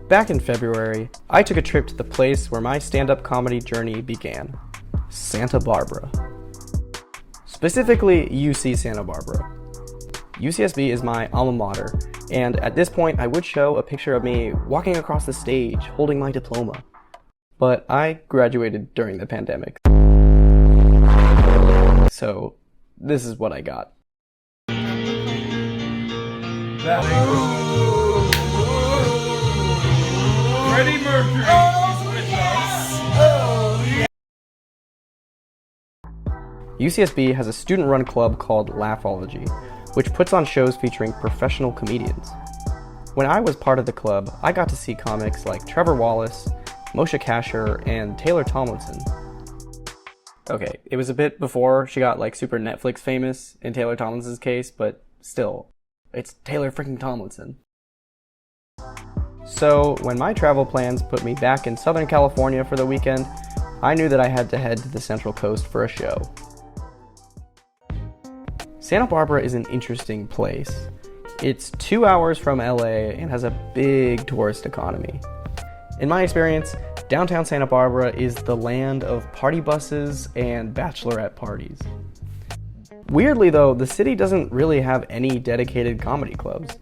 Back in February, I took a trip to the place where my stand-up comedy journey began, Santa Barbara. Specifically, UC Santa Barbara. UCSB is my alma mater, and at this point I would show a picture of me walking across the stage holding my diploma. But I graduated during the pandemic. So, this is what I got. Freddie Mercury is with us. UCSB has a student-run club called Laughology, which puts on shows featuring professional comedians. When I was part of the club, I got to see comics like Trevor Wallace, Moshe Kasher, and Taylor Tomlinson. Okay, it was a bit before she got like super Netflix famous in Taylor Tomlinson's case, but still, it's Taylor freaking Tomlinson. So, when my travel plans put me back in Southern California for the weekend, I knew that I had to head to the Central Coast for a show. Santa Barbara is an interesting place. It's 2 hours from LA and has a big tourist economy. In my experience, downtown Santa Barbara is the land of party buses and bachelorette parties. Weirdly though, the city doesn't really have any dedicated comedy clubs.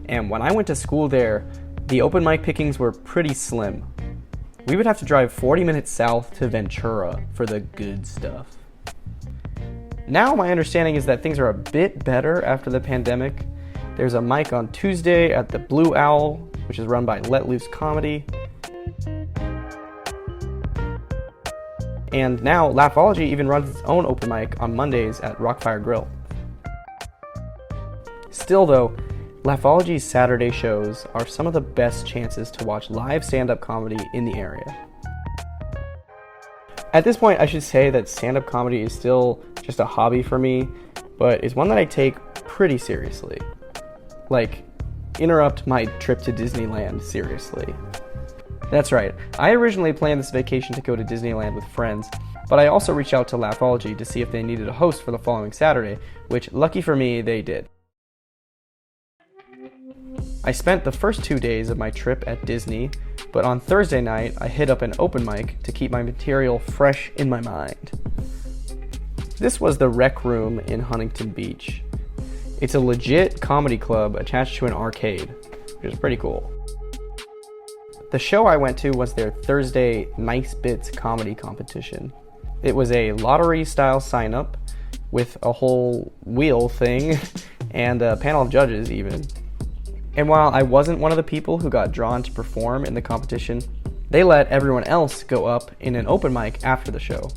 And when I went to school there, the open mic pickings were pretty slim. We would have to drive 40 minutes south to Ventura for the good stuff. Now my understanding is that things are a bit better after the pandemic. There's a mic on Tuesday at the Blue Owl, which is run by Let Loose Comedy. And now Laughology even runs its own open mic on Mondays at Rockfire Grill. Still though, Laughology's Saturday shows are some of the best chances to watch live stand-up comedy in the area. At this point, I should say that stand-up comedy is still just a hobby for me, but it's one that I take pretty seriously. Like, interrupt my trip to Disneyland seriously. That's right, I originally planned this vacation to go to Disneyland with friends, but I also reached out to Laughology to see if they needed a host for the following Saturday, which, lucky for me, they did. I spent the first 2 days of my trip at Disney, but on Thursday night, I hit up an open mic to keep my material fresh in my mind. This was the Rec Room in Huntington Beach. It's a legit comedy club attached to an arcade, which is pretty cool. The show I went to was their Thursday Nice Bits comedy competition. It was a lottery-style sign-up with a whole wheel thing and a panel of judges even. And while I wasn't one of the people who got drawn to perform in the competition, they let everyone else go up in an open mic after the show.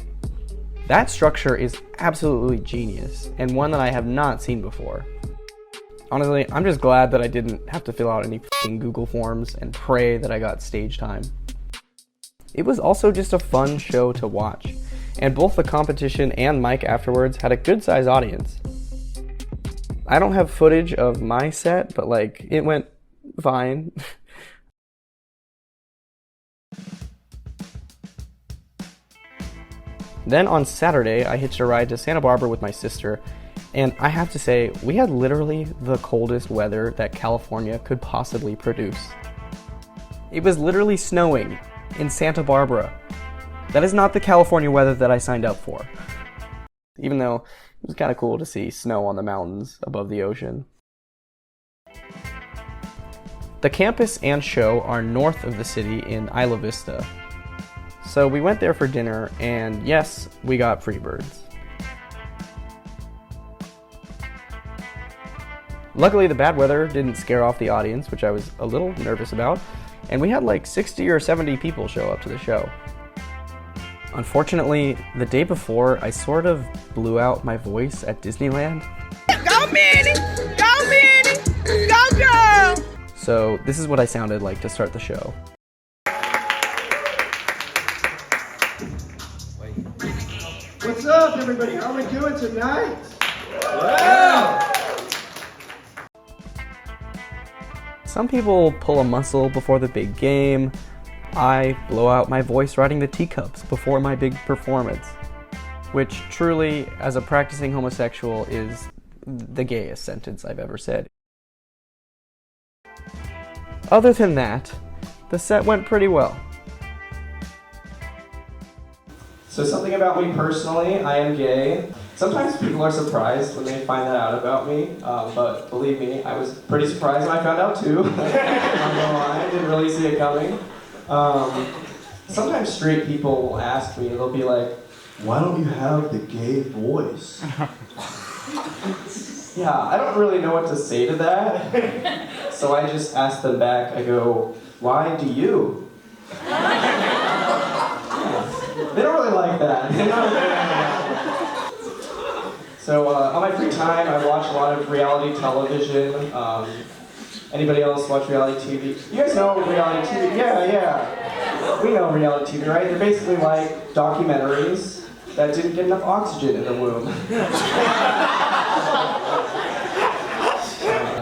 That structure is absolutely genius, and one that I have not seen before. Honestly, I'm just glad that I didn't have to fill out any f***ing Google forms and pray that I got stage time. It was also just a fun show to watch, and both the competition and mic afterwards had a good-sized audience. I don't have footage of my set, but like, it went fine. Then on Saturday, I hitched a ride to Santa Barbara with my sister, and I have to say, we had literally the coldest weather that California could possibly produce. It was literally snowing in Santa Barbara. That is not the California weather that I signed up for. Even though it was kind of cool to see snow on the mountains above the ocean. The campus and show are north of the city in Isla Vista. So we went there for dinner, and yes, we got free birds. Luckily, the bad weather didn't scare off the audience, which I was a little nervous about, and we had like 60 or 70 people show up to the show. Unfortunately, the day before, I sort of blew out my voice at Disneyland. Go Minnie! Go Minnie! Go girl! So this is what I sounded like to start the show. What's up, everybody? How are we doing tonight? Wow! Some people pull a muscle before the big game. I blow out my voice riding the teacups before my big performance. Which truly, as a practicing homosexual, is the gayest sentence I've ever said. Other than that, the set went pretty well. So something about me personally, I am gay. Sometimes people are surprised when they find that out about me, but believe me, I was pretty surprised when I found out too. I'm not gonna lie, I didn't really see it coming. Sometimes straight people will ask me, they'll be like, "Why don't you have the gay voice?" Yeah, I don't really know what to say to that. So I just ask them back, I go, "Why do you?" They don't really like that. So on my free time, I watch a lot of reality television. Anybody else watch reality TV? You guys know reality TV? Yeah. We know reality TV, right? They're basically like documentaries that didn't get enough oxygen in the womb.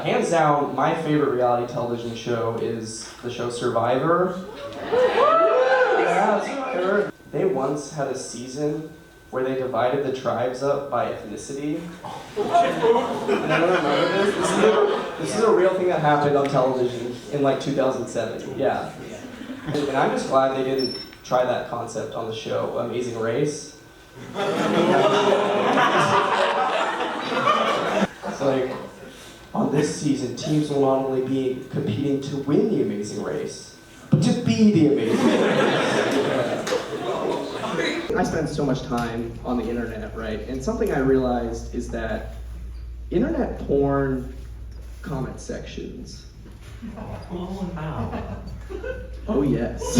Hands down, my favorite reality television show is the show Survivor. Yeah, Survivor. They once had a season where they divided the tribes up by ethnicity. And I don't remember this. This is a real thing that happened on television in like 2007. Yeah. And I'm just glad they didn't try that concept on the show Amazing Race. It's like, on this season, teams will not only be competing to win the Amazing Race, but to be the Amazing Race. I spend so much time on the internet, right? And something I realized is that internet porn comment sections. Oh yes.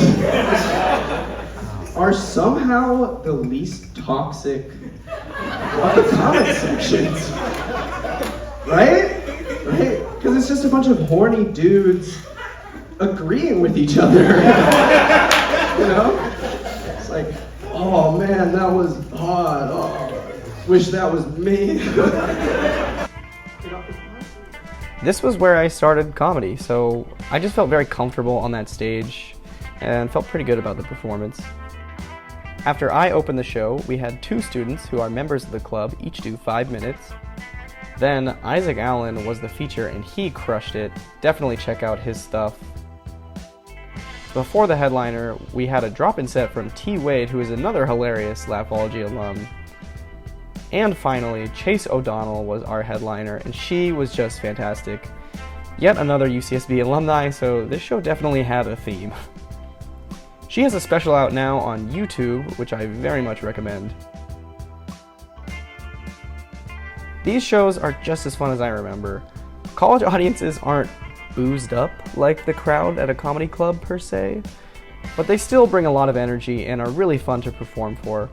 Are somehow the least toxic of the comment sections. Right? Right? Because it's just a bunch of horny dudes agreeing with each other. You know? It's like, oh man, that was hot. Oh, wish that was me. This was where I started comedy, so I just felt very comfortable on that stage and felt pretty good about the performance. After I opened the show, we had 2 students who are members of the club each do 5 minutes. Then Isaac Allen was the feature and he crushed it. Definitely check out his stuff. Before the headliner, we had a drop-in set from T. Wade, who is another hilarious Laughology alum. And finally, Chase O'Donnell was our headliner, and she was just fantastic. Yet another UCSB alumni, so this show definitely had a theme. She has a special out now on YouTube, which I very much recommend. These shows are just as fun as I remember. College audiences aren't boozed up like the crowd at a comedy club per se, but they still bring a lot of energy and are really fun to perform for.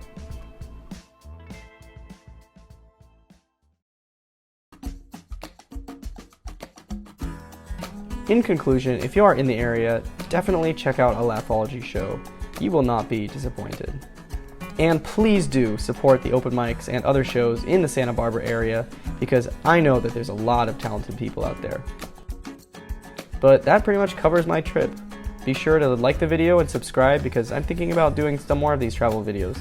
In conclusion, if you are in the area, definitely check out a Laughology show. You will not be disappointed. And please do support the open mics and other shows in the Santa Barbara area, because I know that there's a lot of talented people out there. But that pretty much covers my trip. Be sure to like the video and subscribe, because I'm thinking about doing some more of these travel videos.